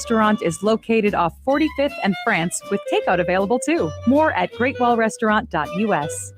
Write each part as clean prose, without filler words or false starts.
Restaurant is located off 45th and France with takeout available too. More at greatwellrestaurant.us.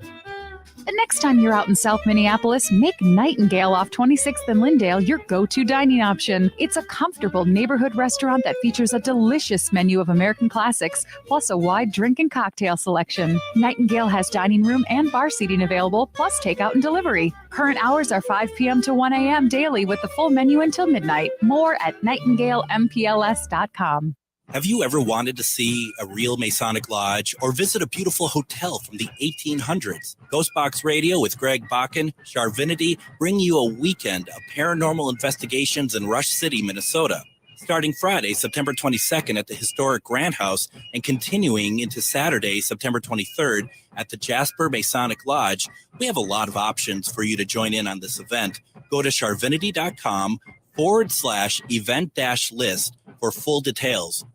The next time you're out in South Minneapolis, make Nightingale off 26th and Lyndale your go-to dining option. It's a comfortable neighborhood restaurant that features a delicious menu of American classics, plus a wide drink and cocktail selection. Nightingale has dining room and bar seating available, plus takeout and delivery. Current hours are 5 p.m. to 1 a.m. daily with the full menu until midnight. More at nightingalempls.com. Have you ever wanted to see a real Masonic lodge or visit a beautiful hotel from the 1800s? Ghostbox Radio with Greg Bakken, Charvinity bring you a weekend of paranormal investigations in Rush City, Minnesota. Starting Friday, September 22nd at the historic Grant House and continuing into Saturday, September 23rd at the Jasper Masonic Lodge, we have a lot of options for you to join in on this event. Go to charvinity.com/event-list for full details.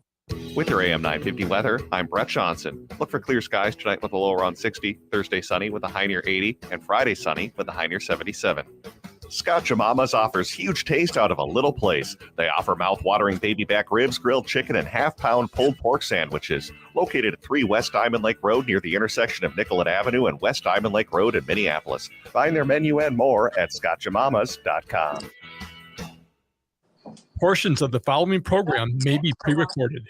With your AM 950 weather, I'm Brett Johnson. Look for clear skies tonight with a low around 60, Thursday sunny with a high near 80, and Friday sunny with a high near 77. Scott Jamamas offers huge taste out of a little place. They offer mouth-watering baby back ribs, grilled chicken, and half-pound pulled pork sandwiches. Located at 3 West Diamond Lake Road near the intersection of Nicollet Avenue and West Diamond Lake Road in Minneapolis. Find their menu and more at scottjamamas.com. Portions of the following program may be pre-recorded.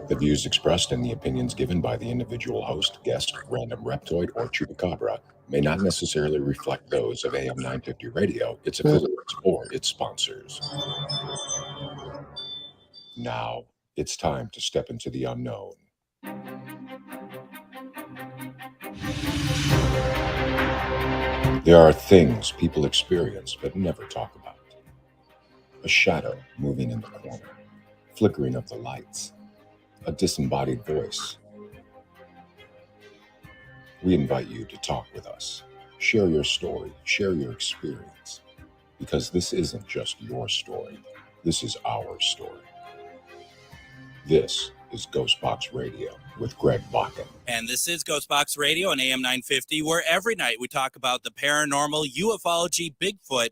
The views expressed and the opinions given by the individual host, guest, random reptoid, or chupacabra may not necessarily reflect those of AM 950 Radio, its affiliates, or its sponsors. Now, it's time to step into the unknown. There are things people experience but never talk about. A shadow moving in the corner, flickering of the lights, a disembodied voice. We invite you to talk with us. Share your story, share your experience, because this isn't just your story. This is our story. This is Ghostbox Radio with Greg Bakken. And this is Ghostbox Radio on AM 950, where every night we talk about the paranormal, ufology, Bigfoot,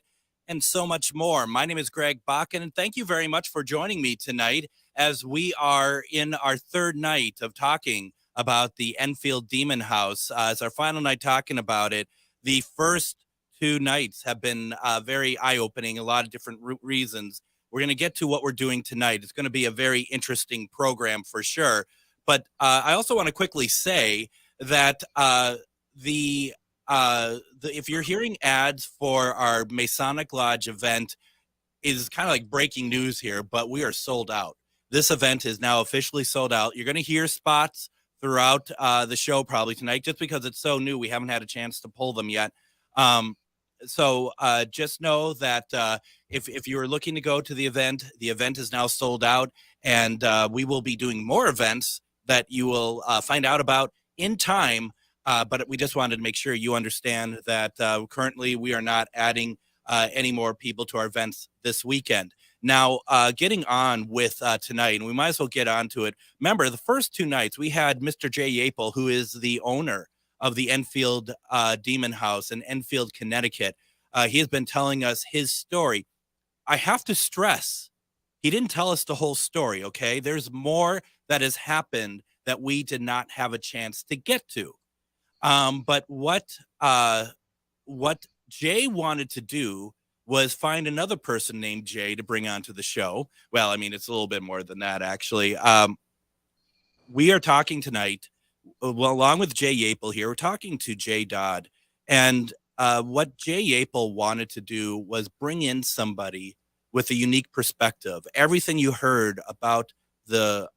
and so much more. My name is Greg Bakken, and thank you very much for joining me tonight as we are in our third night of talking about the Enfield Demon House. As our final night talking about it, the first 2 nights have been very eye-opening, a lot of different reasons. We're going to get to what we're doing tonight. It's going to be a very interesting program for sure. But I also want to quickly say that if you're hearing ads for our Masonic Lodge event, is kind of like breaking news here, but we are sold out. This event is now officially sold out. You're going to hear spots throughout the show probably tonight, just because it's so new. We haven't had a chance to pull them yet. So just know that if you were looking to go to the event is now sold out, and we will be doing more events that you will find out about in time. But we just wanted to make sure you understand that currently we are not adding any more people to our events this weekend. Now, getting on with tonight, and we might as well get on to it. Remember, the first 2 nights, we had Mr. Jay Yapel, who is the owner of the Enfield Demon House in Enfield, Connecticut. He has been telling us his story. I have to stress, he didn't tell us the whole story, okay? There's more that has happened that we did not have a chance to get to. But what Jay wanted to do was find another person named Jay to bring onto the show. Well, I mean, it's a little bit more than that, actually. We are talking tonight, well, along with Jay Yapel here, we're talking to Jay Dodd. And what Jay Yapel wanted to do was bring in somebody with a unique perspective. Everything you heard about the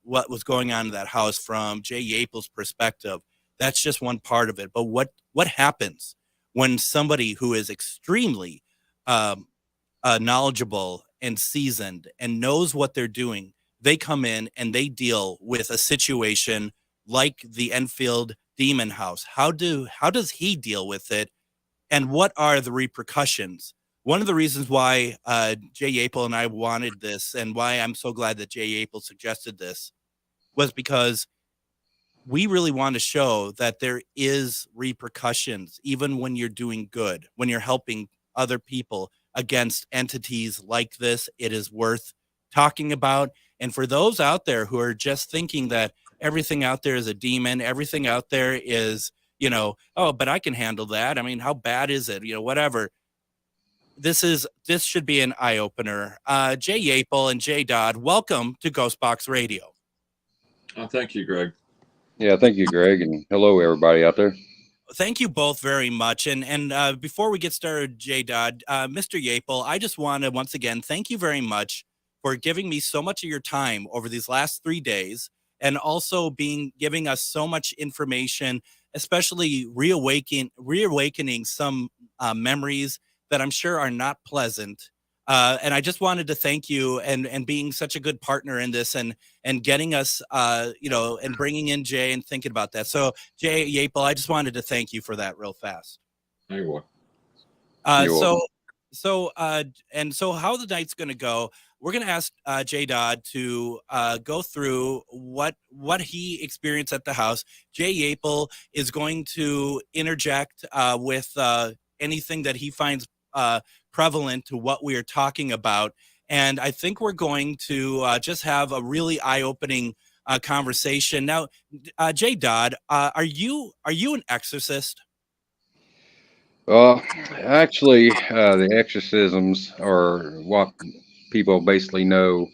what was going on in that house from Jay Yapel's perspective, that's just one part of it. But what happens when somebody who is extremely knowledgeable and seasoned and knows what they're doing, they come in and they deal with a situation like the Enfield Demon House? How does he deal with it, and what are the repercussions? One of the reasons why Jay Yapel and I wanted this, and why I'm so glad that Jay Yapel suggested this, was because we really want to show that there is repercussions, even when you're doing good, when you're helping other people against entities like this. It is worth talking about. And for those out there who are just thinking that everything out there is a demon, everything out there is, oh, but I can handle that. I mean, how bad is it? Whatever. This should be an eye opener. Jay Yapel and Jay Dodd, welcome to Ghostbox Radio. Oh, thank you, Greg. Yeah, thank you, Greg, and hello, everybody out there. Thank you both very much. And before we get started, Jay Dodd, Mr. Yapel, I just want to once again thank you very much for giving me so much of your time over these last 3 days, and also giving us so much information, especially reawakening some memories that I'm sure are not pleasant. And I just wanted to thank you and being such a good partner in this and getting us, and bringing in Jay and thinking about that. So Jay Yapel, I just wanted to thank you for that real fast. You're welcome. So how the night's going to go, we're going to ask Jay Dodd to go through what he experienced at the house. Jay Yapel is going to interject with anything that he finds prevalent to what we are talking about. And I think we're going to just have a really eye-opening conversation. Now, Jay Dodd, are you an exorcist? Well, actually, the exorcisms are what people basically know.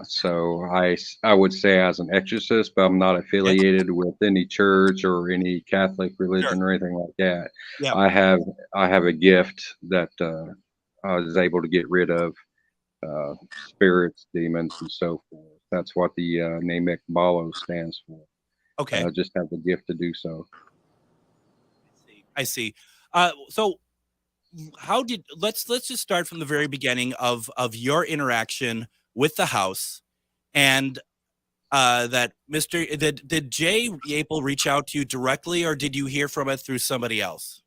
So I would say as an exorcist, but I'm not affiliated with any church or any Catholic religion or anything like that. Yeah. I have a gift that I was able to get rid of spirits, demons, and so forth. That's what the name Ekbalo stands for. Okay. I just have the gift to do so. I see. So let's just start from the very beginning of your interaction with the house, and did Jay Yapel reach out to you directly, or did you hear from it through somebody else?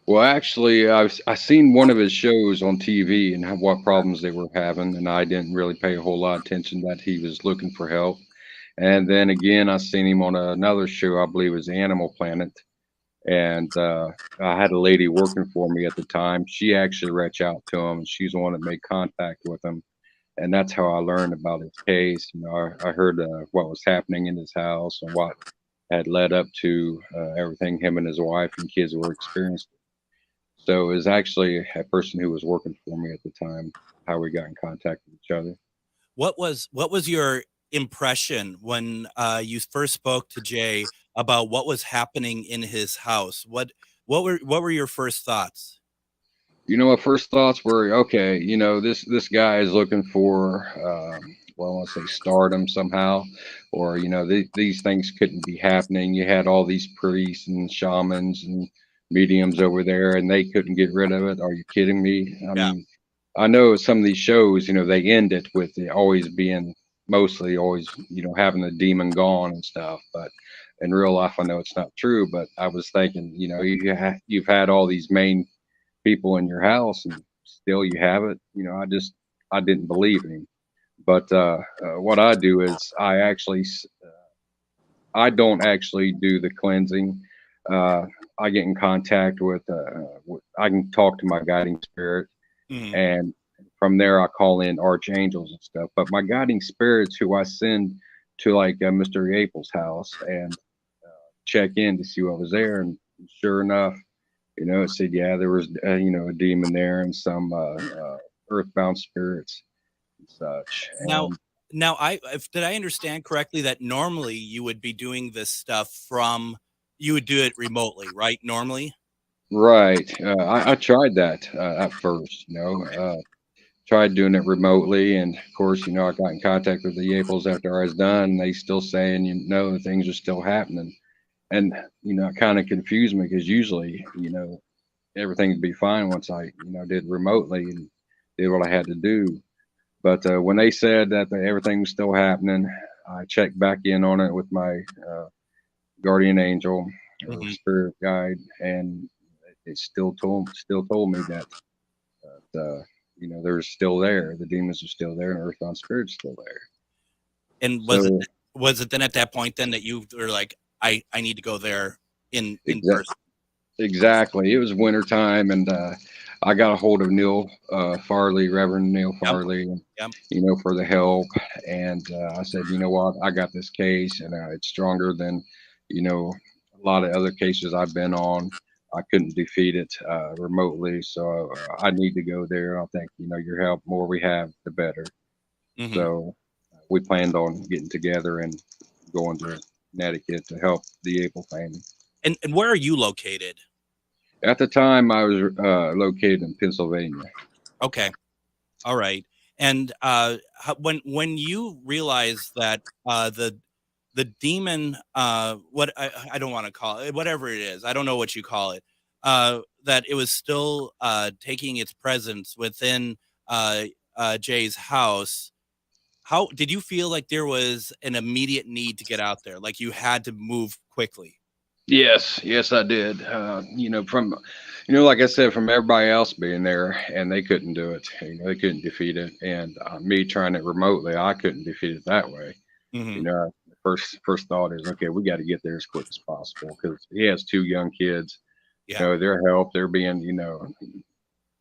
Well, actually, I seen one of his shows on TV and what problems they were having, and I didn't really pay a whole lot of attention that he was looking for help. And then again, I seen him on another show, I believe it was Animal Planet, and I had a lady working for me at the time. She actually reached out to him, and she's the one that made contact with him, and that's how I learned about his case. I heard what was happening in his house and what had led up to everything him and his wife and kids were experiencing. So it was actually a person who was working for me at the time, how we got in contact with each other. What was your impression when you first spoke to Jay about what was happening in his house? What were your first thoughts? My first thoughts were, okay, this guy is looking for, I want to say stardom somehow, or, these things couldn't be happening. You had all these priests and shamans and mediums over there, and they couldn't get rid of it. Are you kidding me? I mean, I know some of these shows, they end it with it always being mostly always, having the demon gone and stuff. But in real life, I know it's not true. But I was thinking, you've had all these main people in your house and still you have it. I didn't believe him. But what I do is I don't actually do the cleansing. I get in contact with I can talk to my guiding spirit, and from there I call in archangels and stuff. But my guiding spirits, who I send to like Mr. Yapel's house and check in to see what was there, and sure enough, it said, yeah, there was a demon there and some earthbound spirits and such. Now, did I understand correctly that normally you would be doing this stuff you would do it remotely, right? Normally? Right. I tried that at first, tried doing it remotely. And of course, I got in contact with the Yapels after I was done, and they still saying, things are still happening. And, it kind of confused me because usually, everything would be fine once I, did remotely and did what I had to do. But when they said that everything was still happening, I checked back in on it with my guardian angel or spirit guide, and it still told me that they're still there. The demons are still there, and earthbound spirits still there. And was it then at that point then that you were like, I need to go there in person? Exactly. It was wintertime, and I got a hold of Neil Farley, Reverend Neil Yep. Farley, and, Yep. for the help. And I said, you know what, I got this case, and it's stronger than, a lot of other cases I've been on. I couldn't defeat it remotely, so I need to go there. I think, your help, more we have, the better. Mhm. So we planned on getting together and going to Connecticut to help the April family. And where are you located? At the time, I was located in Pennsylvania. Okay. All right. And when you realize that the demon, what I don't want to call it, whatever it is, I don't know what you call it, that it was still taking its presence within Jay's house. How did you feel like there was an immediate need to get out there? Like you had to move quickly? Yes, I did. From, like I said, from everybody else being there, and they couldn't do it. They couldn't defeat it, and me trying it remotely, I couldn't defeat it that way. Mhm. The first thought is, okay, we got to get there as quick as possible because he has 2 young kids. Yeah. Their help, they're being,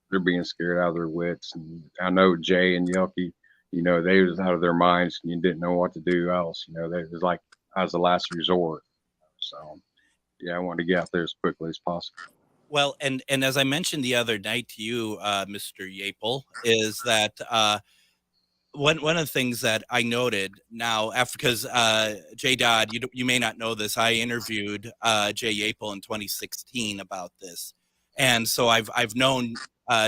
they're being scared out of their wits. And I know Jay and Yelky, they was out of their minds and you didn't know what to do else. They was like as a last resort. So yeah, I wanted to get out there as quickly as possible. Well, and as I mentioned the other night to you, Mr. Yapel, is that one of the things that I noted now after because Jay Dodd, you may not know this, I interviewed Jay Yapel in 2016 about this, and so I've known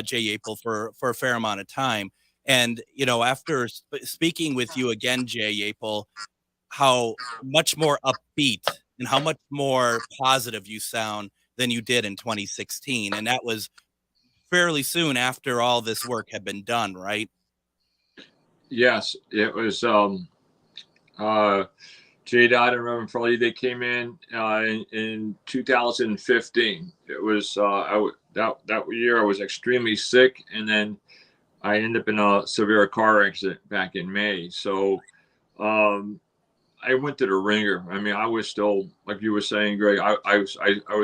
Jay Yapel for a fair amount of time, and after speaking with you again, Jay Yapel, how much more upbeat and how much more positive you sound than you did in 2016. And that was fairly soon after all this work had been done, right? Yes, it was J. Dodd and Reverend Farley. They came in 2015. It was that year I was extremely sick, and then I ended up in a severe car accident back in May. So I went to the ringer. I mean, I was still, like you were saying, Greg, I was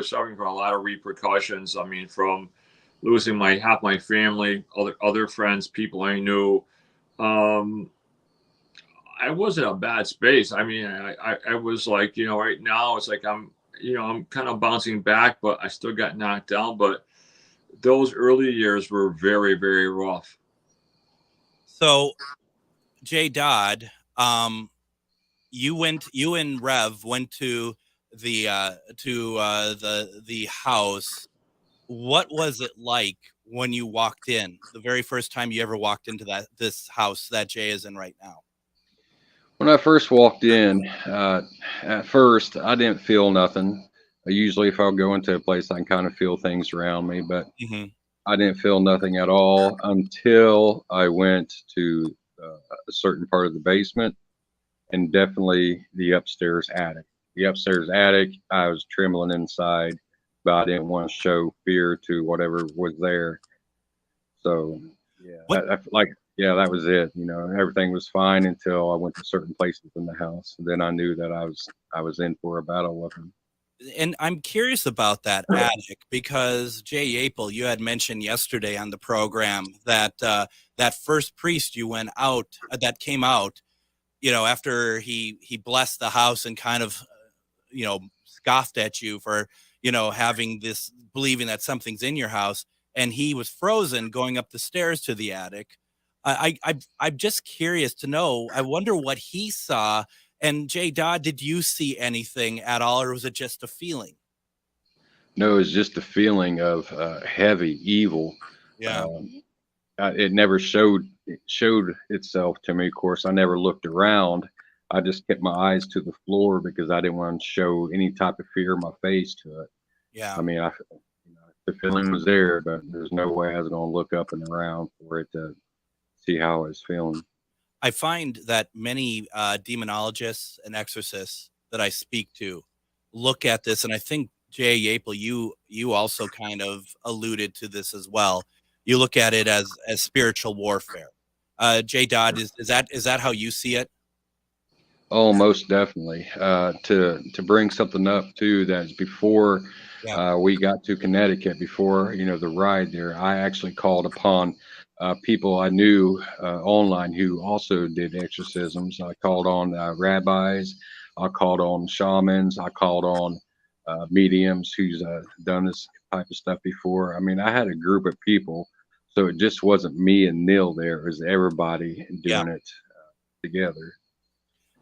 suffering from a lot of repercussions. I mean, from losing half my family, other friends, people I knew. I was in a bad space. I mean, I was like, right now it's like I'm kind of bouncing back, but I still got knocked down. But those early years were very, very rough. So, Jay Dodd, you and Rev went to the house. What was it like when you walked in? The very first time you ever walked into this house that Jay is in right now? When I first walked in, at first I didn't feel nothing. Usually, if I go into a place, I can kind of feel things around me, but Mm-hmm. I didn't feel nothing at all until I went to a certain part of the basement and definitely the upstairs attic. The upstairs attic, I was trembling inside, but I didn't want to show fear to whatever was there. So, yeah, that was it. Everything was fine until I went to certain places in the house. And then I knew that I was in for a battle with him. And I'm curious about that attic because Jay Apel, you had mentioned yesterday on the program that that first priest you went out that came out, after he blessed the house and kind of, scoffed at you for, having this believing that something's in your house, and he was frozen going up the stairs to the attic. I'm just curious to know. I wonder what he saw. And Jay Dodd, did you see anything at all, or was it just a feeling? No, it was just a feeling of heavy evil. Yeah. It never showed itself to me. Of course, I never looked around. I just kept my eyes to the floor because I didn't want to show any type of fear in my face to it. Yeah. I mean, the feeling was there, but there's no way I was going to look up and around for it to see how I was feeling. I find that many demonologists and exorcists that I speak to look at this, and I think Jay Yapel, you also kind of alluded to this as well. You look at it as spiritual warfare. Jay Dodd, is that how you see it? Oh, most definitely. To bring something up too that's before Yeah. We got to Connecticut before, the ride there. I actually called upon people I knew online who also did exorcisms. I called on rabbis. I called on shamans. I called on mediums who's done this type of stuff before. I mean, I had a group of people, so it just wasn't me and Neil there. It was everybody Yeah. doing it together.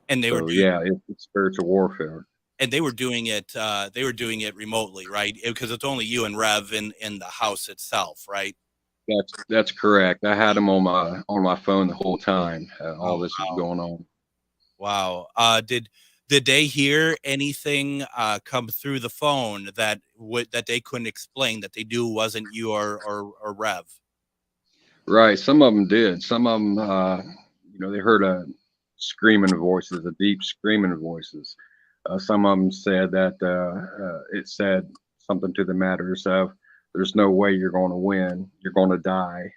And they were So doing, yeah, it's spiritual warfare. and they were doing it. They were doing it remotely, right? Because it's only you and Rev in the house itself, right? That's correct. I had them on my phone the whole time. All Oh, this was wow. going on. Wow. Did they hear anything come through the phone that they couldn't explain, that they knew wasn't you or Rev? Right. Some of them did. Some of them, they heard a screaming voices, a deep screaming voices. Some of them said that it said something to the matter of, "There's no way you're going to win. You're going to die."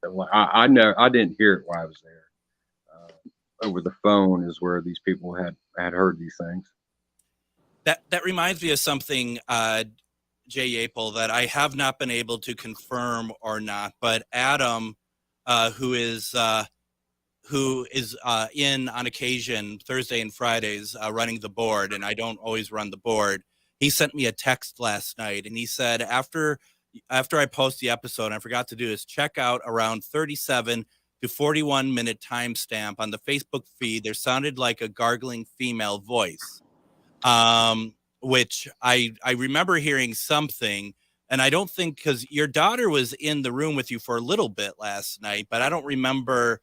So, like, I know I didn't hear it while I was there. Over the phone is where these people had heard these things. That reminds me of something, Jay Yapel, that I have not been able to confirm or not, but Adam, who is in on occasion Thursday and Fridays running the board, and I don't always run the board. He sent me a text last night, and he said after I post the episode, and I forgot to do this, check out around 37 to 41 minute timestamp on the Facebook feed. There sounded like a gargling female voice, which I remember hearing something. And I don't think, because your daughter was in the room with you for a little bit last night, but I don't remember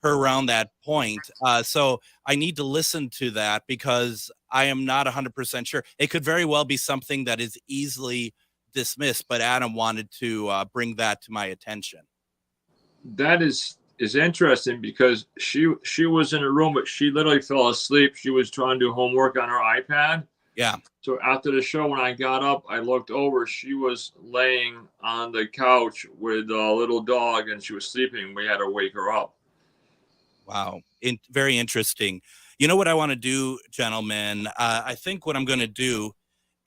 her around that point. So I need to listen to that because I am not 100% sure. It could very well be something that is easily dismissed, but Adam wanted to bring that to my attention. That is interesting because she was in a room, but she literally fell asleep. She was trying to do homework on her iPad. Yeah. So after the show, when I got up, I looked over. She was laying on the couch with a little dog, and she was sleeping. We had to wake her up. Wow. Very interesting. You know what I want to do, gentlemen? I think what I'm going to do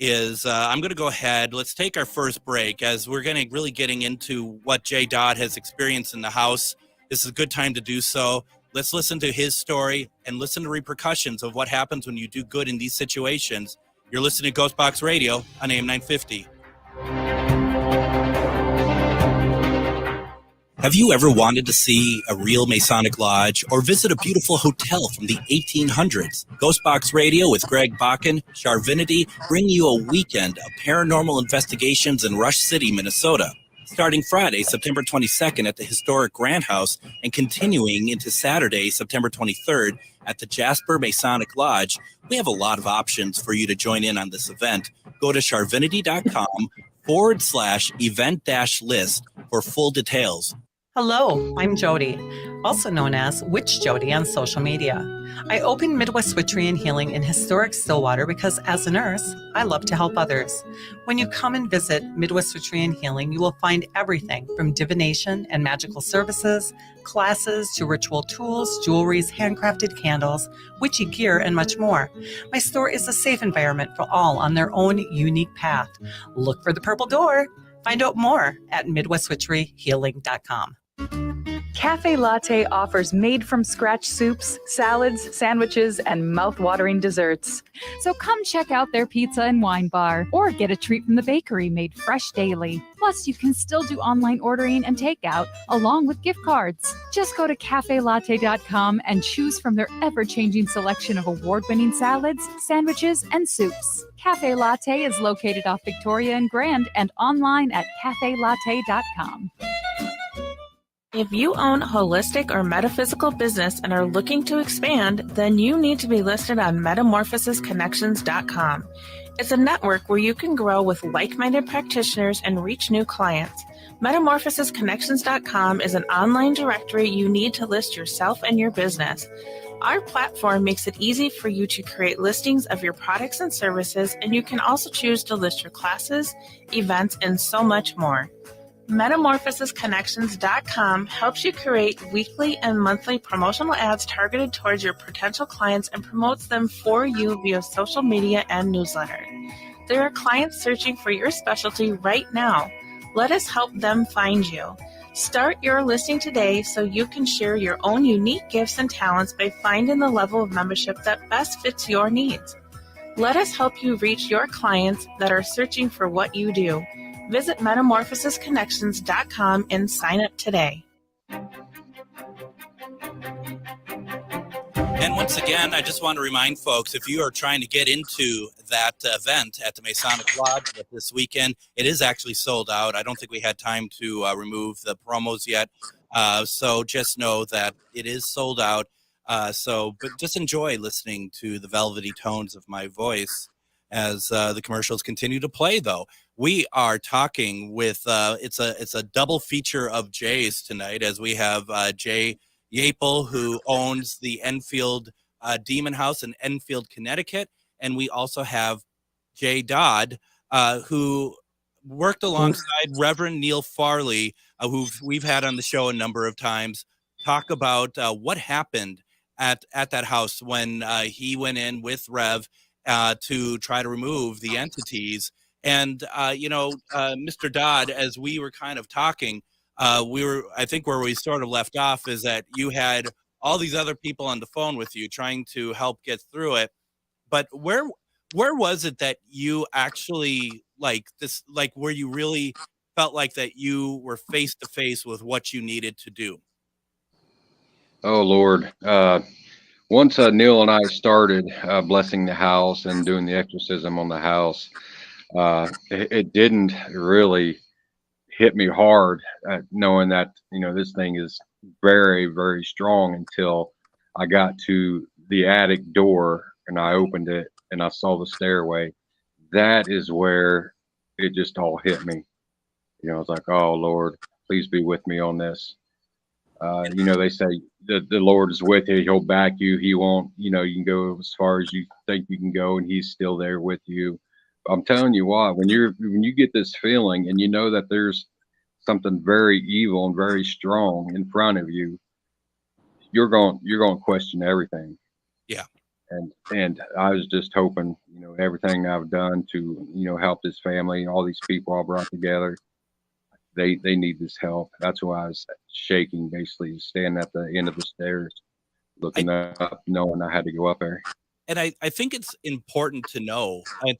is I'm going to go ahead. Let's take our first break as we're going to really getting into what Jay Dodd has experienced in the house. This is a good time to do so. Let's listen to his story and listen to repercussions of what happens when you do good in these situations. You're listening to Ghostbox Radio on AM 950. Have you ever wanted to see a real Masonic lodge or visit a beautiful hotel from the 1800s? Ghostbox Radio with Greg Bakken, Charvinity bring you a weekend of paranormal investigations in Rush City, Minnesota. Starting Friday, September 22nd at the historic Grand House and continuing into Saturday, September 23rd at the Jasper Masonic Lodge, we have a lot of options for you to join in on this event. Go to charvinity.com/event-list for full details. Hello, I'm Jody, also known as Witch Jody on social media. I opened Midwest Witchery and Healing in historic Stillwater because as a nurse, I love to help others. When you come and visit Midwest Witchery and Healing, you will find everything from divination and magical services, classes to ritual tools, jewelries, handcrafted candles, witchy gear, and much more. My store is a safe environment for all on their own unique path. Look for the purple door. Find out more at MidwestWitcheryHealing.com. Cafe Latte offers made-from-scratch soups, salads, sandwiches, and mouth-watering desserts. So come check out their pizza and wine bar, or get a treat from the bakery made fresh daily. Plus, you can still do online ordering and takeout, along with gift cards. Just go to cafelatte.com and choose from their ever-changing selection of award-winning salads, sandwiches, and soups. Cafe Latte is located off Victoria and Grand and online at cafelatte.com. If you own a holistic or metaphysical business and are looking to expand, then you need to be listed on metamorphosisconnections.com. It's a network where you can grow with like-minded practitioners and reach new clients. Metamorphosisconnections.com is an online directory you need to list yourself and your business. Our platform makes it easy for you to create listings of your products and services, and you can also choose to list your classes, events, and so much more. Metamorphosisconnections.com helps you create weekly and monthly promotional ads targeted towards your potential clients and promotes them for you via social media and newsletter. There are clients searching for your specialty right now. Let us help them find you. Start your listing today so you can share your own unique gifts and talents by finding the level of membership that best fits your needs. Let us help you reach your clients that are searching for what you do. Visit metamorphosisconnections.com and sign up today. And once again, I just want to remind folks, if you are trying to get into that event at the Masonic Lodge this weekend, it is actually sold out. I don't think we had time to remove the promos yet. So just know that it is sold out. But just enjoy listening to the velvety tones of my voice as the commercials continue to play, though. We are talking with, it's a double feature of Jay's tonight, as we have Jay Yapel, who owns the Enfield Demon House in Enfield, Connecticut. And we also have Jay Dodd, who worked alongside Reverend Neil Farley, who we've had on the show a number of times, talk about what happened at that house when he went in with Rev to try to remove the entities. And, Mr. Dodd, as we were kind of talking, I think where we sort of left off is that you had all these other people on the phone with you trying to help get through it. But where was it that you actually where you really felt like that you were face to face with what you needed to do? Oh, Lord. Once Neil and I started blessing the house and doing the exorcism on the house, it didn't really hit me hard, knowing that, this thing is very, very strong, until I got to the attic door and I opened it and I saw the stairway. That is where it just all hit me. I was like, oh, Lord, please be with me on this. They say that the Lord is with you. He'll back you. He won't, you can go as far as you think you can go, and he's still there with you. I'm telling you what, when you get this feeling and you know that there's something very evil and very strong in front of you, you're going to question everything. Yeah. And I was just hoping, everything I've done to, help this family, all these people I brought together, they need this help. That's why I was shaking, basically standing at the end of the stairs, looking up, knowing I had to go up there. And I think it's important to note, I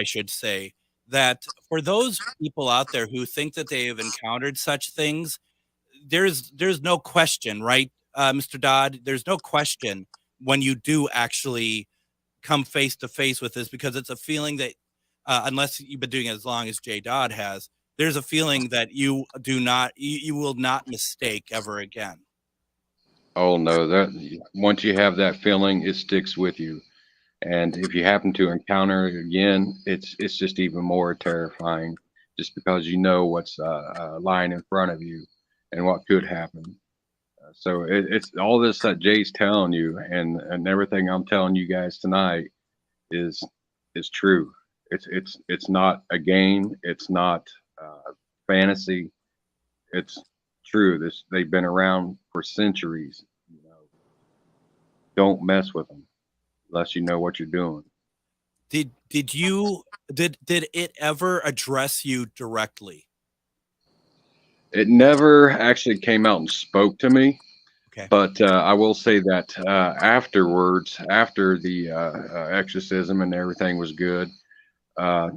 should say, that for those people out there who think that they have encountered such things, there's no question, right, Mr. Dodd? There's no question when you do actually come face to face with this, because it's a feeling that, unless you've been doing it as long as Jay Dodd has, there's a feeling that you will not mistake ever again. Oh no, that once you have that feeling, it sticks with you. And if you happen to encounter it again, it's just even more terrifying, just because you know what's lying in front of you and what could happen. So it's all this that Jay's telling you, and everything I'm telling you guys tonight is true. It's not a game. It's not fantasy. It's true. They've been around for centuries. Don't mess with them unless you know what you're doing. Did it ever address you directly? It never actually came out and spoke to me. Okay. But I will say that afterwards, after the exorcism and everything was good, I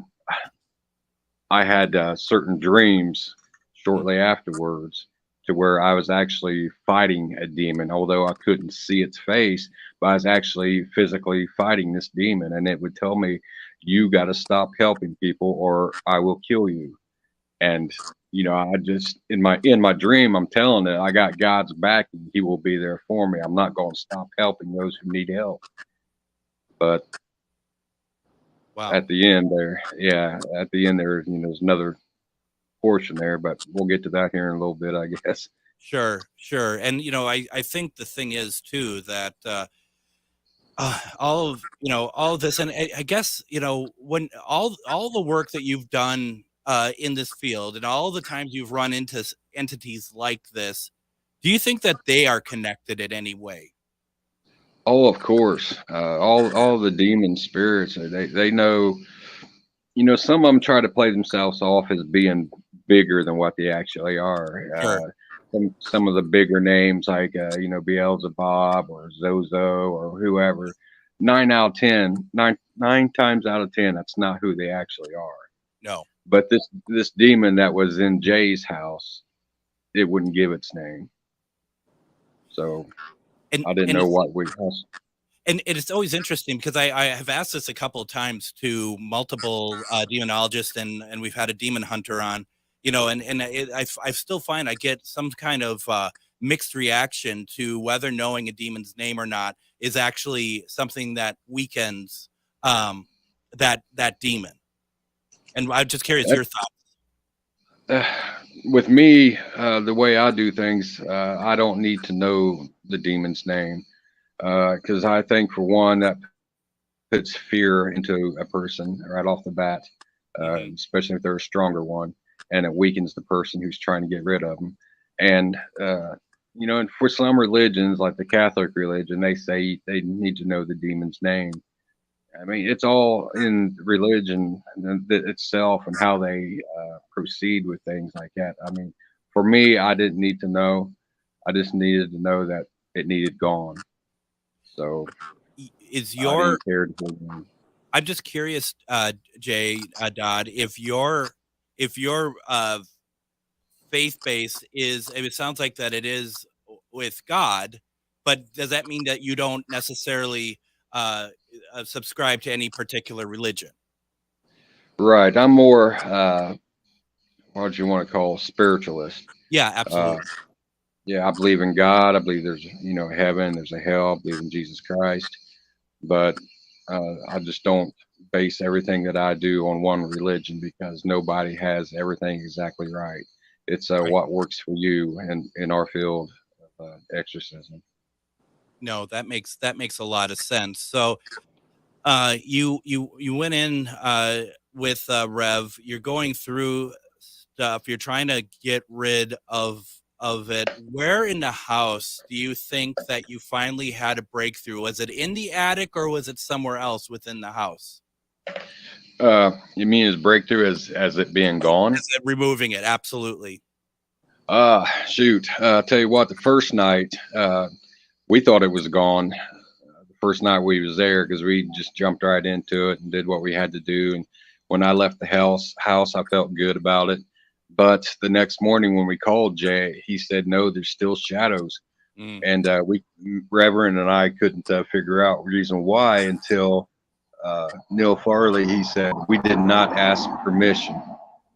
had certain dreams shortly afterwards, to where I was actually fighting a demon, although I couldn't see its face, but I was actually physically fighting this demon, and it would tell me, you got to stop helping people or I will kill you. And, I just, in my dream, I'm telling it, I got God's back and he will be there for me. I'm not going to stop helping those who need help. But wow. At the end there, there's another portion there, but we'll get to that here in a little bit, I guess. Sure. And, I think the thing is too, that all of this, and I guess, when all the work that you've done in this field and all the times you've run into entities like this, do you think that they are connected in any way? Oh, of course. All the demon spirits, they know some of them try to play themselves off as being bigger than what they actually are. Sure. Some of the bigger names like Beelzebub or Zozo or whoever, 9 times out of 10, that's not who they actually are. No. But this demon that was in Jay's house, it wouldn't give its name. So And I didn't and know it's, what we. and it's always interesting because I have asked this a couple of times to multiple demonologists, and we've had a demon hunter on, I still find I get some kind of mixed reaction to whether knowing a demon's name or not is actually something that weakens that demon. And I'm just curious your thoughts. With me, the way I do things, I don't need to know the demon's name because I think, for one, that puts fear into a person right off the bat, especially if they're a stronger one, and it weakens the person who's trying to get rid of them. And and for some religions, like the Catholic religion, they say they need to know the demon's name. I mean, it's all in religion itself and how they proceed with things like that. I mean, for me, I didn't need to know. I just needed to know that it needed gone. So Is I your didn't care to. I'm just curious, Jay, Dodd, if your faith base is, it sounds like that it is with God, but does that mean that you don't necessarily subscribe to any particular religion? Right. I'm more, what do you want to call, spiritualist. Yeah, absolutely. Yeah, I believe in God. I believe there's, heaven, there's a hell. I believe in Jesus Christ. But I just don't base everything that I do on one religion because nobody has everything exactly right. It's Right. what works for you and in our field of exorcism. No, that makes a lot of sense. So you went in with Rev. You're going through stuff. You're trying to get rid of it. Where in the house do you think that you finally had a breakthrough? Was it in the attic or was it somewhere else within the house? You mean as breakthrough as it being gone? As it removing it, absolutely. Shoot. Tell you what, the first night we thought it was gone. The first night we was there because we just jumped right into it and did what we had to do. And when I left the house, I felt good about it. But the next morning when we called Jay, he said, no, there's still shadows. And Reverend and I couldn't figure out the reason why until Neil Farley, he said, we did not ask permission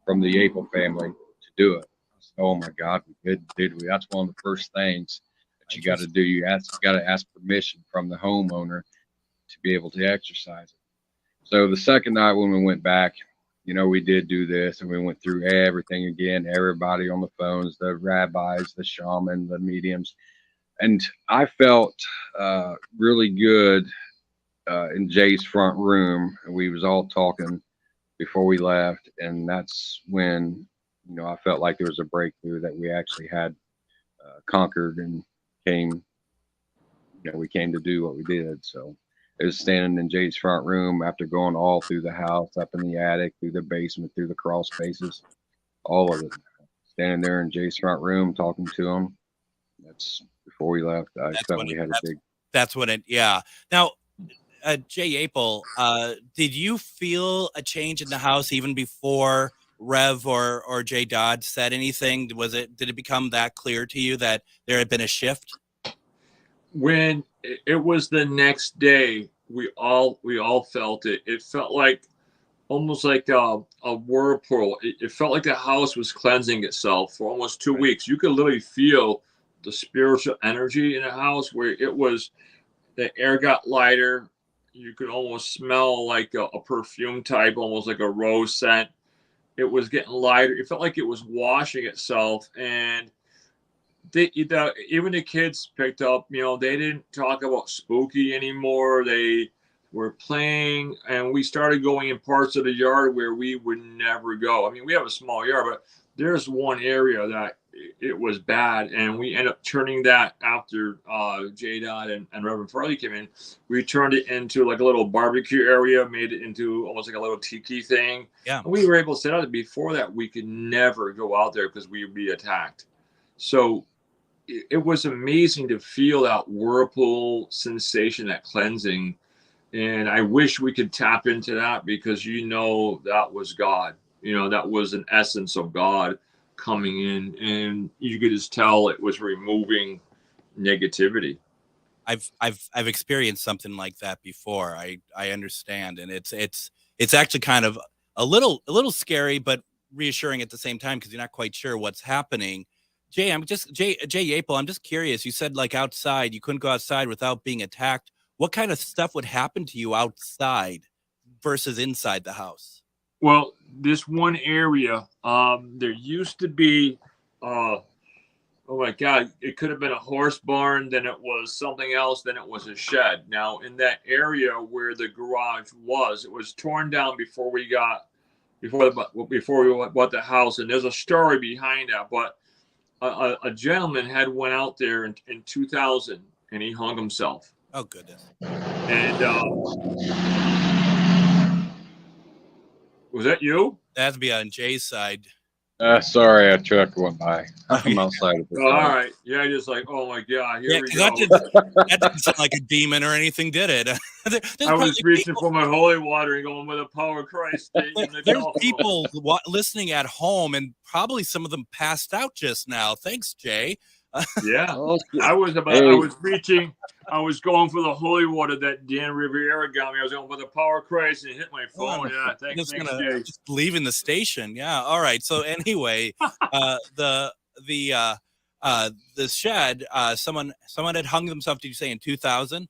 from the Apel family to do it. I said, oh my God, we did we? That's one of the first things that you got to do. You got to ask permission from the homeowner to be able to exercise it. So the second night when we went back, we did do this and we went through everything again, everybody on the phones, the rabbis, the shaman, the mediums. And I felt really good in Jay's front room. And we was all talking before we left. And that's when, I felt like there was a breakthrough that we actually had conquered and we came to do what we did. So it was standing in Jay's front room after going all through the house, up in the attic, through the basement, through the crawl spaces, all of it. Standing there in Jay's front room, talking to him. That's before we left. I felt we had a big. That's when it. Yeah. Now, Jay Apel, did you feel a change in the house even before Rev or Jay Dodd said anything? Did it become that clear to you that there had been a shift? When it was the next day, we all felt it. It felt like almost like a whirlpool. It felt like the house was cleansing itself for almost 2 weeks. You could literally feel the spiritual energy in the house where the air got lighter. You could almost smell like a perfume type, almost like a rose scent. It was getting lighter. It felt like it was washing itself. And even the kids picked up, they didn't talk about spooky anymore. They were playing, and we started going in parts of the yard where we would never go. I mean, we have a small yard, but there's one area that it was bad, and we ended up turning that after J. Dodd and Reverend Farley came in. We turned it into like a little barbecue area, made it into almost like a little tiki thing. Yeah, and we were able to set out. Before that, we could never go out there because we would be attacked. So it was amazing to feel that whirlpool sensation, that cleansing. And I wish we could tap into that, because that was God. That was an essence of God coming in, and you could just tell it was removing negativity. I've experienced something like that before. I understand, and it's actually kind of a little scary, but reassuring at the same time, because you're not quite sure what's happening. Jay Yapel, I'm just curious. You said like outside, you couldn't go outside without being attacked. What kind of stuff would happen to you outside versus inside the house? Well, this one area, there used to be, oh my God, it could have been a horse barn, then it was something else, then it was a shed. Now, in that area where the garage was, it was torn down before we bought the house, and there's a story behind that. But a gentleman had went out there in 2000, and he hung himself. Oh, goodness. And was that you? That'd be on Jay's side. Sorry, a truck went by. I'm outside of the all right. Yeah, just like, oh my God, here we go. That didn't sound like a demon or anything, did it? I was reaching for my holy water and going, with the power of Christ. There's people listening at home, and probably some of them passed out just now. Thanks, Jay. Yeah, Okay. I was reaching. I was going for the holy water that Dan Riviera got me. I was going for the power of Christ and hit my phone. Yeah, thanks, Jay. Just leaving the station. Yeah. All right. So anyway, the shed. Someone had hung themselves. Did you say in 2000?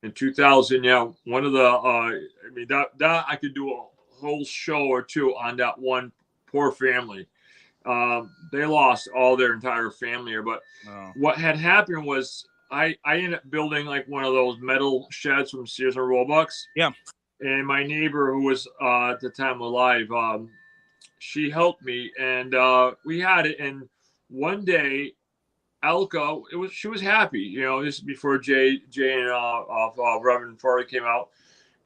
In 2000, yeah. One of the. I mean that I could do a whole show or two on that one poor family. They lost all their entire family here, but what had happened was I ended up building like one of those metal sheds from Sears and Roebuck. Yeah. And my neighbor, who was at the time alive, she helped me, and we had it. And one day, Elka, she was happy. This is before Jay and Reverend Farley came out.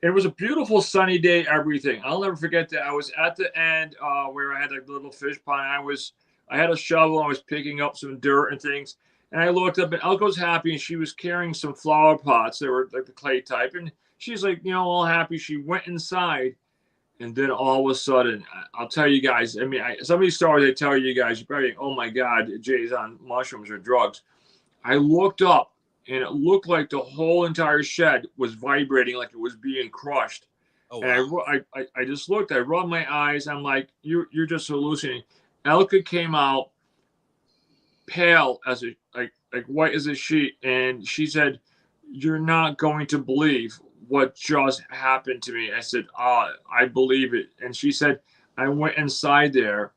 It was a beautiful sunny day, everything. I'll never forget that. I was at the end where I had a little fish pond. I had a shovel. I was picking up some dirt and things. And I looked up, and Elka was happy, and she was carrying some flower pots. They were like the clay type. And she's like, all happy. She went inside, and then all of a sudden, I'll tell you guys, some of these stories I tell you guys, you're probably, oh my God, Jay's on mushrooms or drugs. I looked up, and it looked like the whole entire shed was vibrating, like it was being crushed. Oh, wow. And I just looked. I rubbed my eyes. I'm like, you're just hallucinating. Elka came out pale as like white as a sheet, and she said, "You're not going to believe what just happened to me." I said, I believe it. And she said, I went inside there.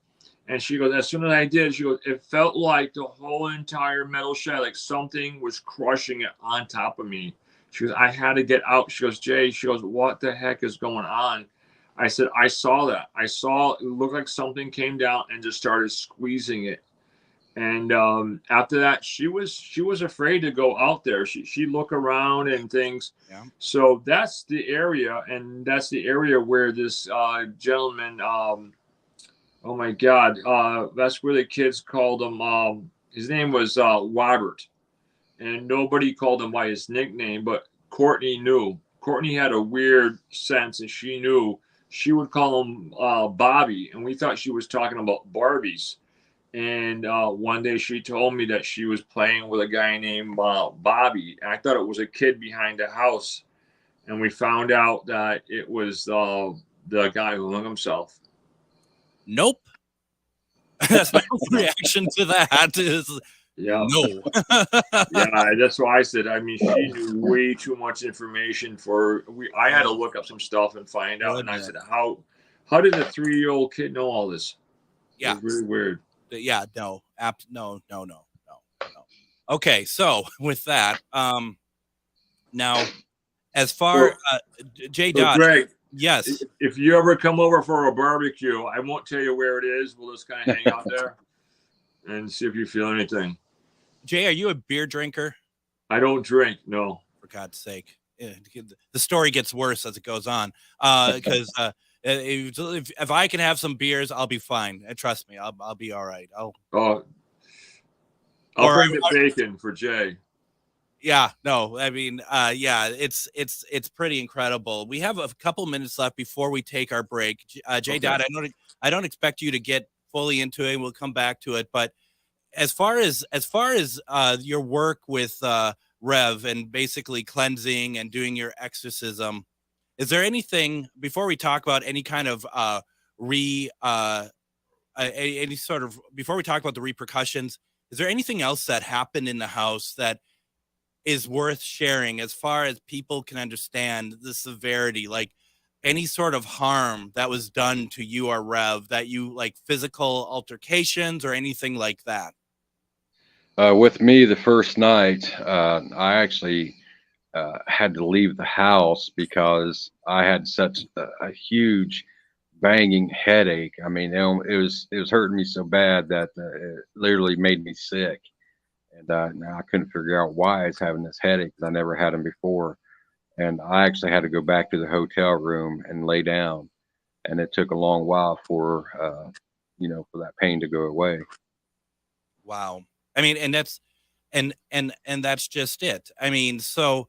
And she goes, as soon as I did, she goes, it felt like the whole entire metal shed, like something was crushing it on top of me. She goes, I had to get out. She goes, Jay, she goes, what the heck is going on? I said, I saw that. It looked like something came down and just started squeezing it. And after that, she was afraid to go out there. She looked around and things. Yeah. So that's the area, and that's the area where this gentleman, oh my God, that's where the kids called him. His name was Robert, and nobody called him by his nickname, but Courtney knew. Courtney had a weird sense, and she knew. She would call him Bobby, and we thought she was talking about Barbies. And one day she told me that she was playing with a guy named Bobby. And I thought it was a kid behind the house. And we found out that it was the guy who hung himself. Nope. That's my reaction to that is no. Yeah, that's why I said, she knew way too much information I had to look up some stuff and find out. And I said, how did a 3-year-old kid know all this? Yeah. It was really weird. Yeah, no. Okay, so with that, now as far J. Dodd, Greg, yes. If you ever come over for a barbecue, I won't tell you where it is. We'll just kind of hang out there. and see if you feel anything. Jay, are you a beer drinker? I don't drink. No. For God's sake. The story gets worse as it goes on. Because if I can have some beers, I'll be fine. And trust me, I'll be all right. I'll bring the bacon for Jay. Yeah, no, I mean, yeah, it's pretty incredible. We have a couple minutes left before we take our break. Jay Dodd, I don't expect you to get fully into it. We'll come back to it, but as far as your work with Rev and basically cleansing and doing your exorcism, is there anything before we talk about any kind of before we talk about the repercussions? Is there anything else that happened in the house that is worth sharing as far as people can understand the severity, like any sort of harm that was done to you or Rev, that you like physical altercations or anything like that? With me, the first night, I actually had to leave the house because I had such a huge banging headache. I mean, it was hurting me so bad that it literally made me sick. And now I couldn't figure out why I was having this headache because I never had them before. And I actually had to go back to the hotel room and lay down. And it took a long while for that pain to go away. Wow. I mean, and that's just it. I mean, so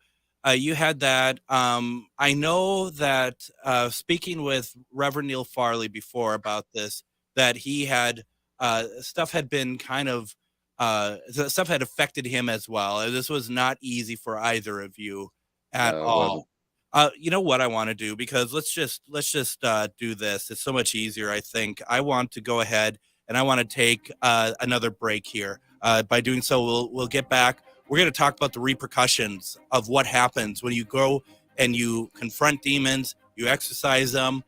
you had that. I know that speaking with Reverend Neil Farley before about this, that he had stuff had been kind of stuff had affected him as well. This was not easy for either of you at all. You know what I want to do, because let's just do this. It's so much easier. I think I want to go ahead and I want to take another break here. By doing so, we'll get back. We're going to talk about the repercussions of what happens when you go and you confront demons, you exorcise them,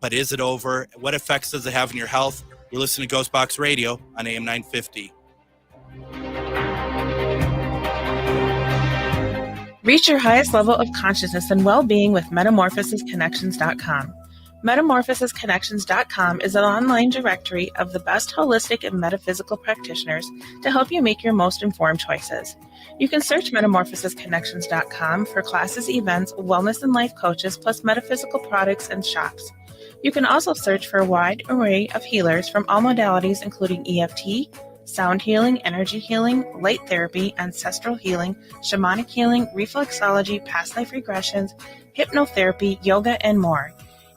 but is it over? What effects does it have on your health? You're listening to Ghost Box Radio on AM 950. Reach your highest level of consciousness and well-being with metamorphosisconnections.com. Metamorphosisconnections.com is an online directory of the best holistic and metaphysical practitioners to help you make your most informed choices. You can search metamorphosisconnections.com for classes, events, wellness and life coaches, plus metaphysical products and shops. You can also search for a wide array of healers from all modalities, including EFT, sound healing, energy healing, light therapy, ancestral healing, shamanic healing, reflexology, past life regressions, hypnotherapy, yoga, and more.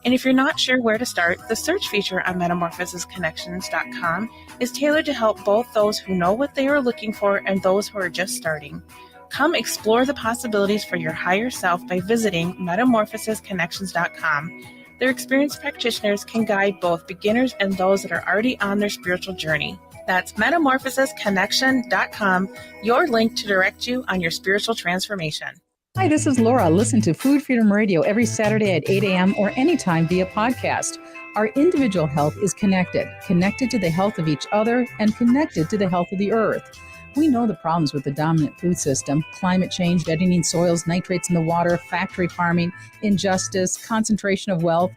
And if you're not sure where to start, the search feature on metamorphosisconnections.com is tailored to help both those who know what they are looking for and those who are just starting. Come explore the possibilities for your higher self by visiting metamorphosisconnections.com. Their experienced practitioners can guide both beginners and those that are already on their spiritual journey. That's metamorphosisconnection.com, your link to direct you on your spiritual transformation. Hi, this is Laura. Listen to Food Freedom Radio every Saturday at 8 a.m. or anytime via podcast. Our individual health is connected to the health of each other and connected to the health of the earth. We know the problems with the dominant food system: climate change, deadening soils, nitrates in the water, factory farming, injustice, concentration of wealth.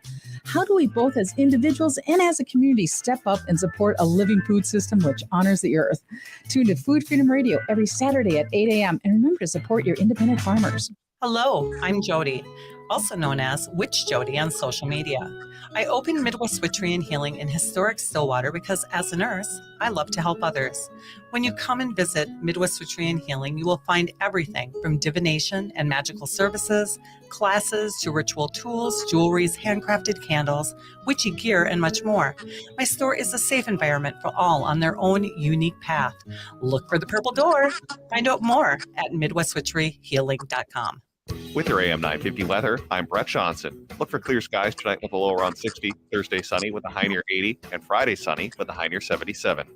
How do we both as individuals and as a community step up and support a living food system which honors the earth? Tune to Food Freedom Radio every Saturday at 8 a.m. and remember to support your independent farmers. Hello, I'm Jody, also known as Witch Jody on social media. I opened Midwest Witchery and Healing in historic Stillwater because as a nurse, I love to help others. When you come and visit Midwest Witchery and Healing, you will find everything from divination and magical services, classes to ritual tools, jewelries, handcrafted candles, witchy gear, and much more. My store is a safe environment for all on their own unique path. Look for the purple door. Find out more at MidwestWitcheryHealing.com. With your AM 950 weather, I'm Brett Johnson. Look for clear skies tonight with a low around 60, Thursday sunny with a high near 80, and Friday sunny with a high near 77.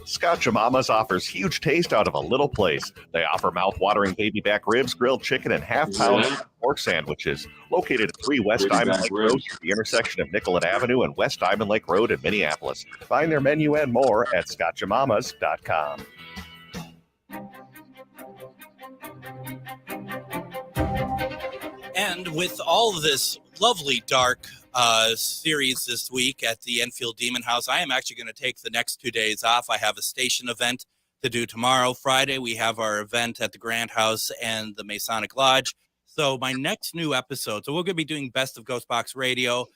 Scotch Mama's offers huge taste out of a little place. They offer mouth-watering baby back ribs, grilled chicken, and half-pound pork sandwiches. Located at 3 West Diamond Lake Road, the intersection of Nicollet Avenue and West Diamond Lake Road in Minneapolis. Find their menu and more at scotchamamas.com. And with all of this lovely dark series this week at the Enfield Demon House. I am actually going to take the next 2 days off. I have a station event to do tomorrow. Friday, we have our event at the Grand House and the Masonic Lodge. So my next new episode, so we're going to be doing Best of Ghost Box Radio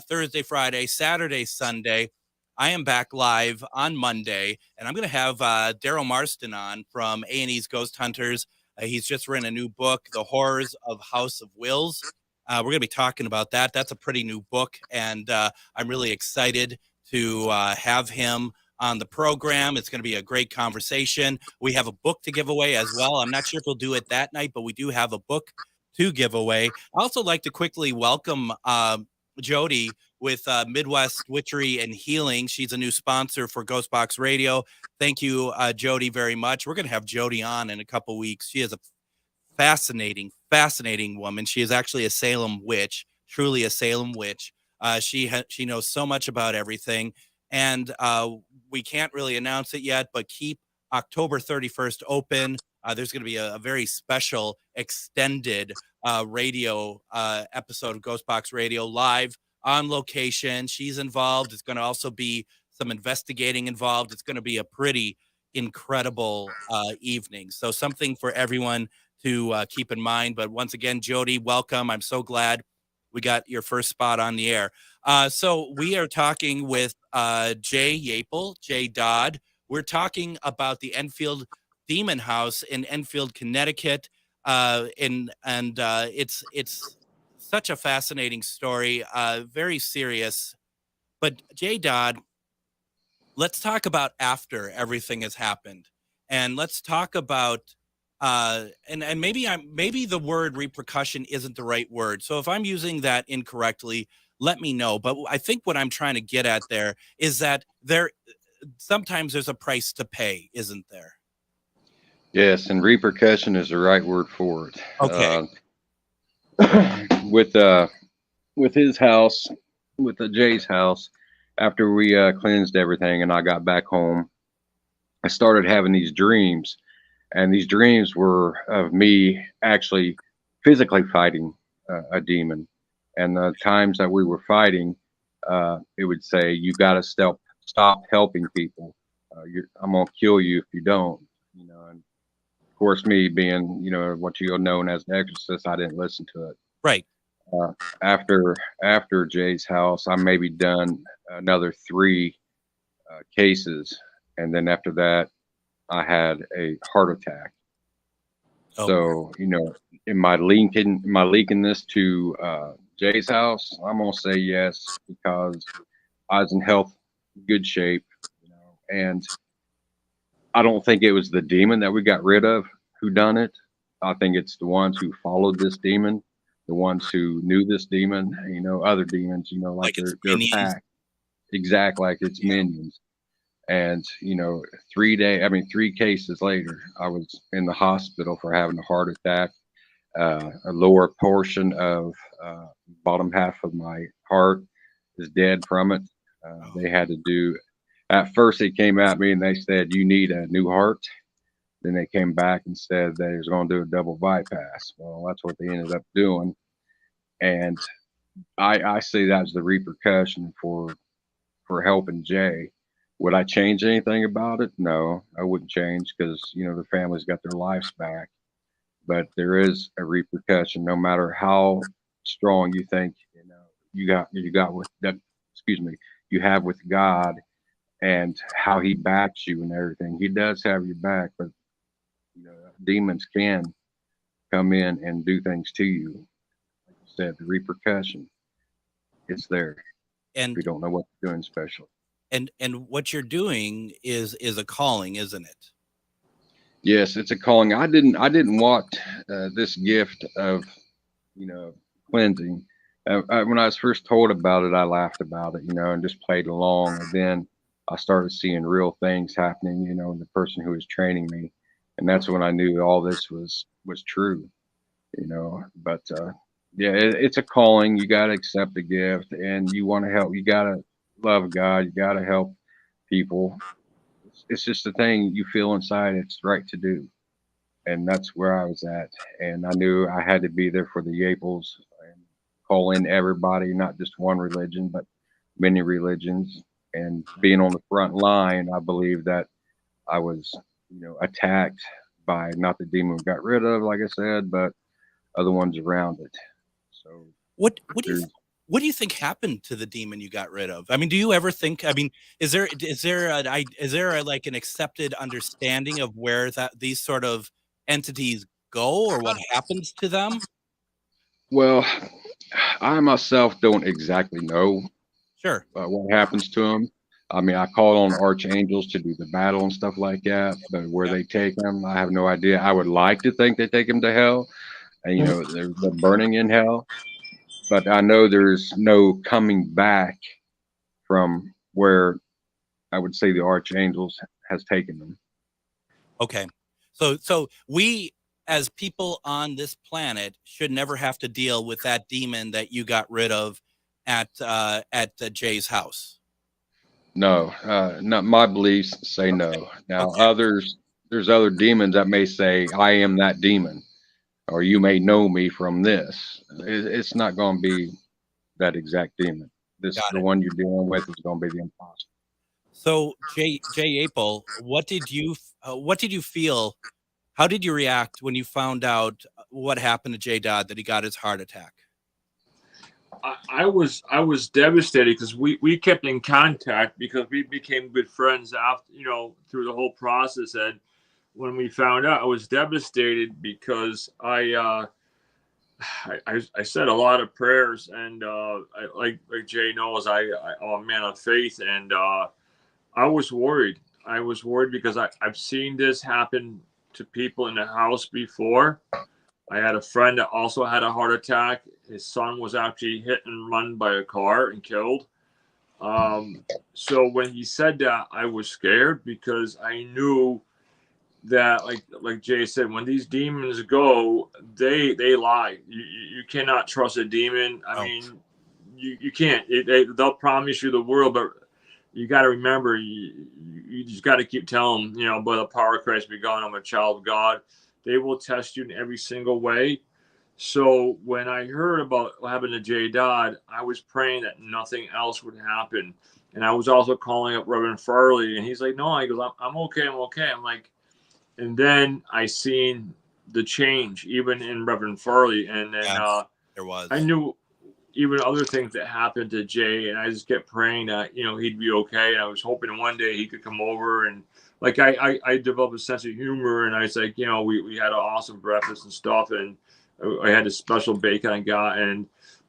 Thursday, Friday, Saturday, Sunday. I am back live on Monday, and I'm going to have Daryl Marston on from A&E's Ghost Hunters. He's just written a new book, The Horrors of House of Wills. We're going to be talking about that. That's a pretty new book, and I'm really excited to have him on the program. It's going to be a great conversation. We have a book to give away as well. I'm not sure if we'll do it that night, but we do have a book to give away. I also like to quickly welcome Jody with Midwest Witchery and Healing. She's a new sponsor for Ghost Box Radio. Thank you, Jody, very much. We're going to have Jody on in a couple weeks. She is a fascinating woman. She is actually a Salem witch, truly a Salem witch. She knows so much about everything, and we can't really announce it yet, but keep October 31st open. There's going to be a very special extended radio episode of Ghost Box Radio live on location. She's involved. It's going to also be some investigating involved. It's going to be a pretty incredible evening. So something for everyone to keep in mind. But once again, Jody, welcome. I'm so glad we got your first spot on the air. So we are talking with Jay Dodd. We're talking about the Enfield Demon House in Enfield, Connecticut. It's such a fascinating story, very serious. But Jay Dodd, let's talk about after everything has happened, and let's talk about and maybe the word repercussion isn't the right word. So if I'm using that incorrectly, let me know. But I think what I'm trying to get at there is that sometimes there's a price to pay, isn't there? Yes, and repercussion is the right word for it. Okay. With his house, with the Jay's house, after we cleansed everything and I got back home, I started having these dreams, and these dreams were of me actually physically fighting a demon. And the times that we were fighting, it would say, "You got to stop helping people. I'm gonna kill you if you don't." And of course, me being what you're known as an exorcist, I didn't listen to it. Right. After Jay's house, I maybe done another 3 cases, and then after that, I had a heart attack. Oh. So am I linking this to Jay's house? I'm gonna say yes, because I was in good shape, and I don't think it was the demon that we got rid of who done it. I think it's the ones who followed this demon, the ones who knew this demon, other demons, like their pack. Exactly, like it's minions. And 3 cases later, I was in the hospital for having a heart attack. A lower portion of bottom half of my heart is dead from it. They had to do, at first they came at me and they said, "You need a new heart." Then they came back and said they was going to do a double bypass. Well, that's what they ended up doing. And I say that's the repercussion for helping Jay. Would I change anything about it? No, I wouldn't change, because the family's got their lives back. But there is a repercussion, no matter how strong you think you got with that. Excuse me, you have with God, and how He backs you and everything. He does have your back, but demons can come in and do things to you. Like you said, the repercussion, it's there. And we don't know what you're doing special. And what you're doing is a calling, isn't it? Yes, it's a calling. I didn't want this gift of cleansing. When I was first told about it, I laughed about it, and just played along. And then I started seeing real things happening, the person who was training me, and that's when I knew all this was true, But yeah, it's a calling. You got to accept the gift, and you want to help. You got to love God. You got to help people. It's just a thing you feel inside it's right to do. And that's where I was at. And I knew I had to be there for the Yaples. And of call in everybody, not just one religion, but many religions. And being on the front line, I believe that I was, attacked by not the demon we got rid of, like I said, but other ones around it. So What do you there's what do you think happened to the demon you got rid of? I mean, do you ever think? I mean, is there like an accepted understanding of where that these sort of entities go or what happens to them? well, I myself don't exactly know Sure. what happens to them. I mean, I call on archangels to do the battle and stuff like that, but where Yeah. they take them, I have no idea. I would like to think they take them to hell, and they're burning in hell, but I know there's no coming back from where I would say the archangels has taken them. Okay. So we as people on this planet should never have to deal with that demon that you got rid of at Jay's house. No, not my beliefs say no. Now, Okay. there's other demons that may say, I am that demon, or you may know me from this. It's not going to be that exact demon. The Got it. one you're dealing with is going to be the imposter. So Jay Apel, what did you feel? How did you react when you found out what happened to Jay Dodd, that he got his heart attack? I was devastated because we kept in contact because we became good friends after, through the whole process. And when we found out, I was devastated because I said a lot of prayers, and like Jay knows, I'm a man of faith, and I was worried. I was worried because I've seen this happen to people in the house before. I had a friend that also had a heart attack. His son was actually hit and run by a car and killed. So when he said that, I was scared because I knew that, like Jay said, when these demons go, they lie. You cannot trust a demon. I mean, you can't. They'll promise you the world, but you got to remember, you just got to keep telling them, by the power of Christ be gone, I'm a child of God. They will test you in every single way. So when I heard about what happened to Jay Dodd, I was praying that nothing else would happen. And I was also calling up Reverend Farley, and he's like, no, he goes, I'm okay. I'm okay. I'm like, and then I seen the change even in Reverend Farley. And then there was. I knew even other things that happened to Jay, and I just kept praying that, he'd be okay. And I was hoping one day he could come over, and like I developed a sense of humor, and I was like, we had an awesome breakfast and stuff, and I had a special bacon I got,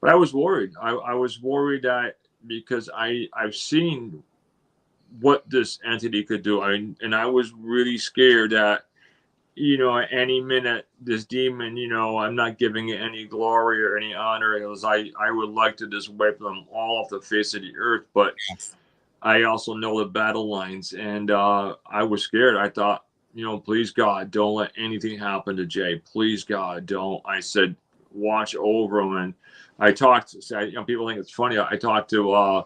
but I was worried. I was worried that because I've seen what this entity could do, and I was really scared that, at any minute, this demon, I'm not giving it any glory or any honor. It was, I would like to just wipe them all off the face of the earth, but I also know the battle lines, and I was scared. I thought, please God, don't let anything happen to Jay. Please God, don't. I said, watch over him. And I talked. People think it's funny. I talked to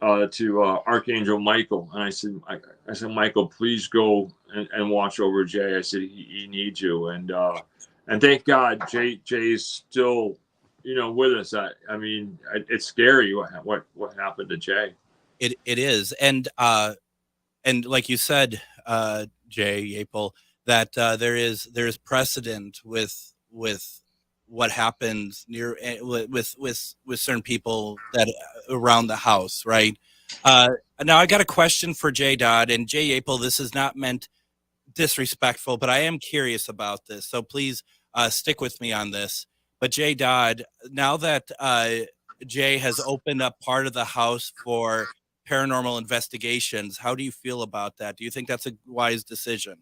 Archangel Michael, and I said, Michael, please go and watch over Jay. I said he needs you, and thank God Jay is still, with us. I mean, it's scary what happened to Jay. It is, and like you said, Jay Apel, that there is precedent with what happens near with certain people that around the house, right? Now I got a question for Jay Dodd, and Jay Apel. This is not meant disrespectful, but I am curious about this, so please stick with me on this. But Jay Dodd, now that Jay has opened up part of the house for paranormal investigations, how do you feel about that? Do you think that's a wise decision?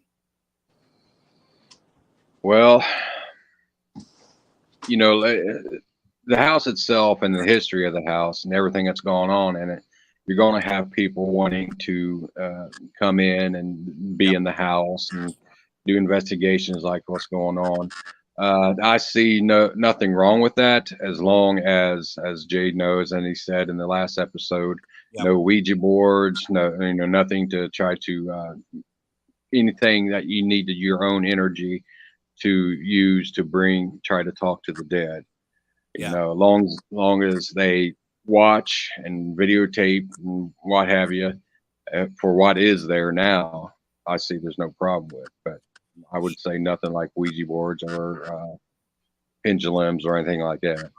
Well, the house itself and the history of the house and everything that's gone on in it, you're going to have people wanting to come in and be in the house and do investigations like what's going on. I see nothing wrong with that, as long as Jay knows, and he said in the last episode, no Ouija boards, nothing to try to anything that you need to your own energy to use to try to talk to the dead. You Yeah. know, long as they watch and videotape and what have you, for what is there now, I see there's no problem with. But I would say nothing like Ouija boards or pendulums or anything like that.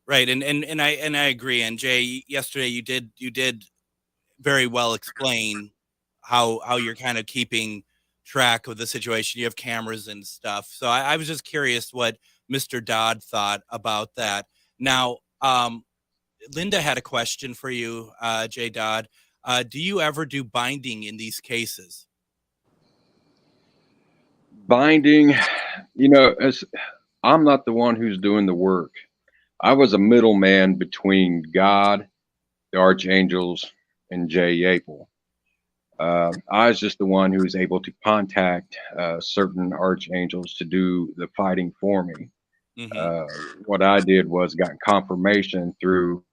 Right. And I agree. And Jay, yesterday you did very well explain how you're kind of keeping track of the situation. You have cameras and stuff. So I was just curious what Mr. Dodd thought about that. Now, Linda had a question for you, Jay Dodd. Do you ever do binding in these cases? Binding, you know, as I'm not the one who's doing the work. I was a middleman between God, the archangels, and Jay Yapel. I was just the one who was able to contact certain archangels to do the fighting for me. Mm-hmm. Uh, what I did was got confirmation through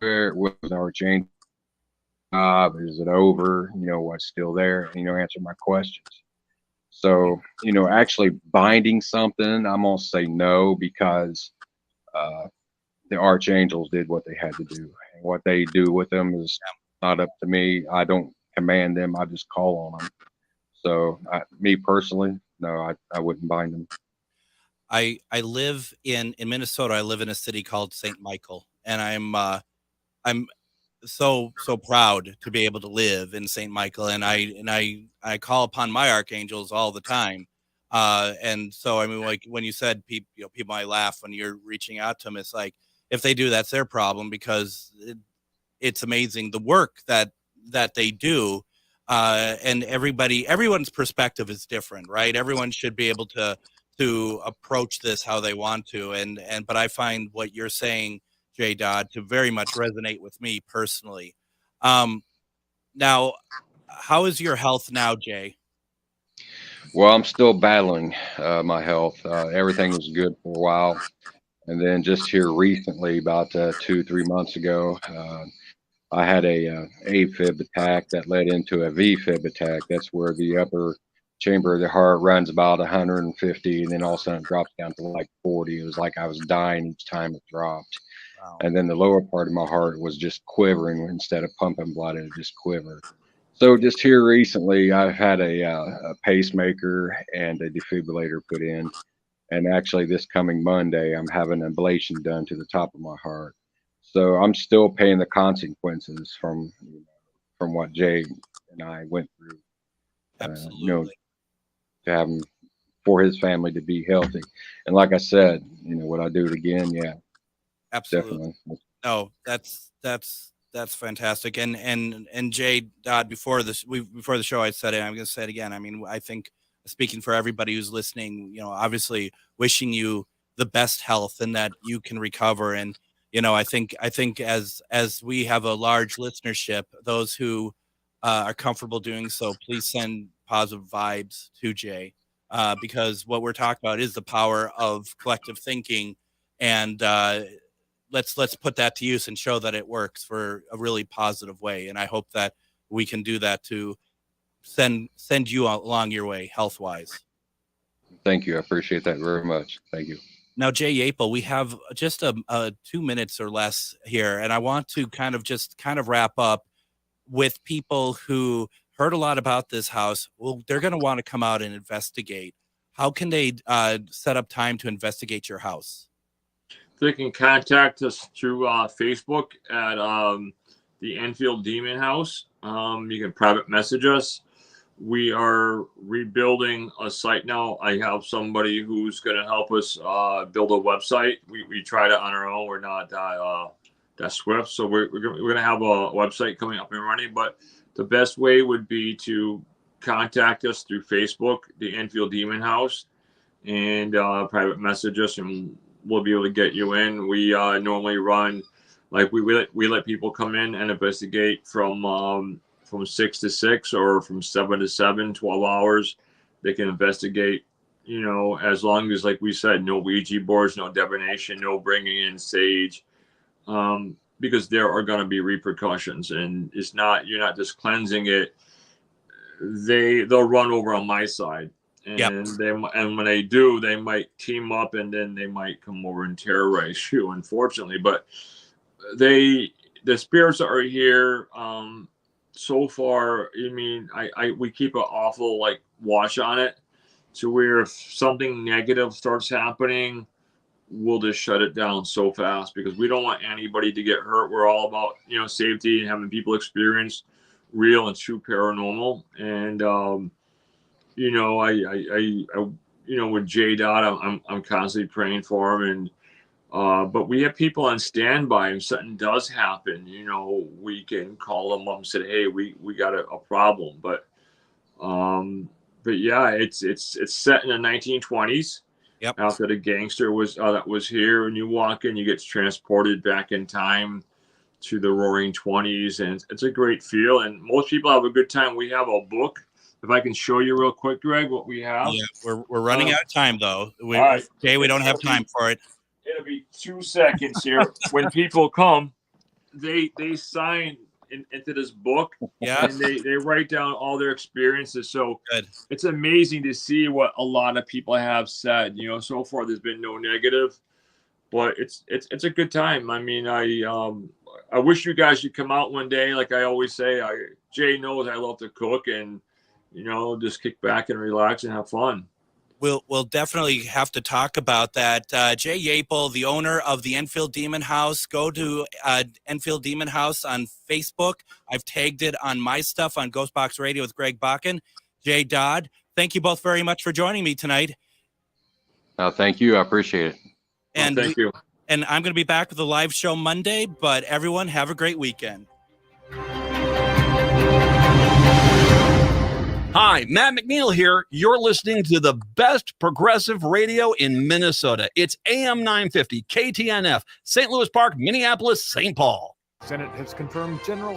where it was an archangel. Is it over? You know, what's still there? And, you know, answer my questions. So, you know, actually binding something, I'm gonna say no because uh, the archangels did what they had to do. And what they do with them is not up to me. I don't command them. I just call on them. So, me personally, no, I wouldn't bind them. I live in Minnesota. I live in a city called St. Michael, and I'm so proud to be able to live in St. Michael, and I call upon my archangels all the time. And so I mean, like when you said people, people might laugh when you're reaching out to them. It's like if they do, that's their problem because it's amazing the work that they do. And everyone's perspective is different, right? Everyone should be able to approach this how they want to. But I find what you're saying, Jay Dodd, to very much resonate with me personally. Now, how is your health now, Jay? Well, I'm still battling my health. Everything was good for a while. And then just here recently, about 2, 3 months ago, I had a AFib attack that led into a VFib attack. That's where the upper chamber of the heart runs about 150, and then all of a sudden it drops down to like 40. It was like I was dying each time it dropped. Wow. And then the lower part of my heart was just quivering instead of pumping blood; it just quivered. So just here recently, I've had a pacemaker and a defibrillator put in, and actually this coming Monday, I'm having an ablation done to the top of my heart. So I'm still paying the consequences from what Jay and I went through. You know, Absolutely. to have him for his family to be healthy. And like I said, you know, would I do it again? Yeah, Absolutely. definitely. No, that's fantastic. And Jay Dodd, before the show, I said it. I'm going to say it again. I mean, I think speaking for everybody who's listening, obviously wishing you the best health and that you can recover. And I think as we have a large listenership, those who are comfortable doing so, please send positive vibes to Jay, because what we're talking about is the power of collective thinking, and let's put that to use and show that it works for a really positive way. And I hope that we can do that to send you along your way health wise. Thank you. I appreciate that very much. Thank you. Now, Jay Yapel, we have just a 2 minutes or less here, and I want to kind of wrap up with people who heard a lot about this house. Well, they're going to want to come out and investigate. How can they set up time to investigate your house? They can contact us through Facebook at the Enfield Demon House. You can private message us. We are rebuilding a site now. I have somebody who's going to help us build a website. We tried it on our own. We're not that swift. So we're going to have a website coming up and running. But the best way would be to contact us through Facebook, the Enfield Demon House, and private message us, and we'll be able to get you in. We normally run, like we let people come in and investigate from 6 to 6 or from 7 to 7, 12 hours. They can investigate, as long as, like we said, no Ouija boards, no divination, no bringing in sage, because there are going to be repercussions, and you're not just cleansing it. They'll run over on my side, and and when they do, they might team up, and then they might come over and terrorize you, unfortunately. But the spirits are here. So far, I mean, we keep an awful like watch on it, to where if something negative starts happening, we'll just shut it down so fast, because we don't want anybody to get hurt. We're all about, safety and having people experience real and true paranormal. And I with J Dodd, I'm constantly praying for him. And but we have people on standby. If something does happen, we can call them up and say, hey, we got a problem. But yeah, it's set in the 1920s. Yep. After the gangster that was here, and you walk in, you get transported back in time to the Roaring 20s, and it's a great feel. And most people have a good time. We have a book. If I can show you real quick, Greg, what we have. Yeah, we're running out of time though. All right. Jay, we don't have time for it. It'll be 2 seconds here. When people come, they sign into this book. Yeah. And they write down all their experiences. So Good. It's amazing to see what a lot of people have said. So far there's been no negative, but it's a good time. I mean, I wish you guys should come out one day. Like I always say, Jay knows I love to cook, and just kick back and relax and have fun. We'll definitely have to talk about that. Jay Yapel, the owner of the Enfield Demon House. Go to Enfield Demon House on Facebook. I've tagged it on my stuff on Ghostbox Radio with Greg Bakken. Jay Dodd, thank you both very much for joining me tonight. Thank you. I appreciate it. And thank you. And I'm going to be back with a live show Monday, but everyone have a great weekend. Hi, Matt McNeil here. You're listening to the best progressive radio in Minnesota. It's AM 950, KTNF, St. Louis Park, Minneapolis, St. Paul. Senate has confirmed General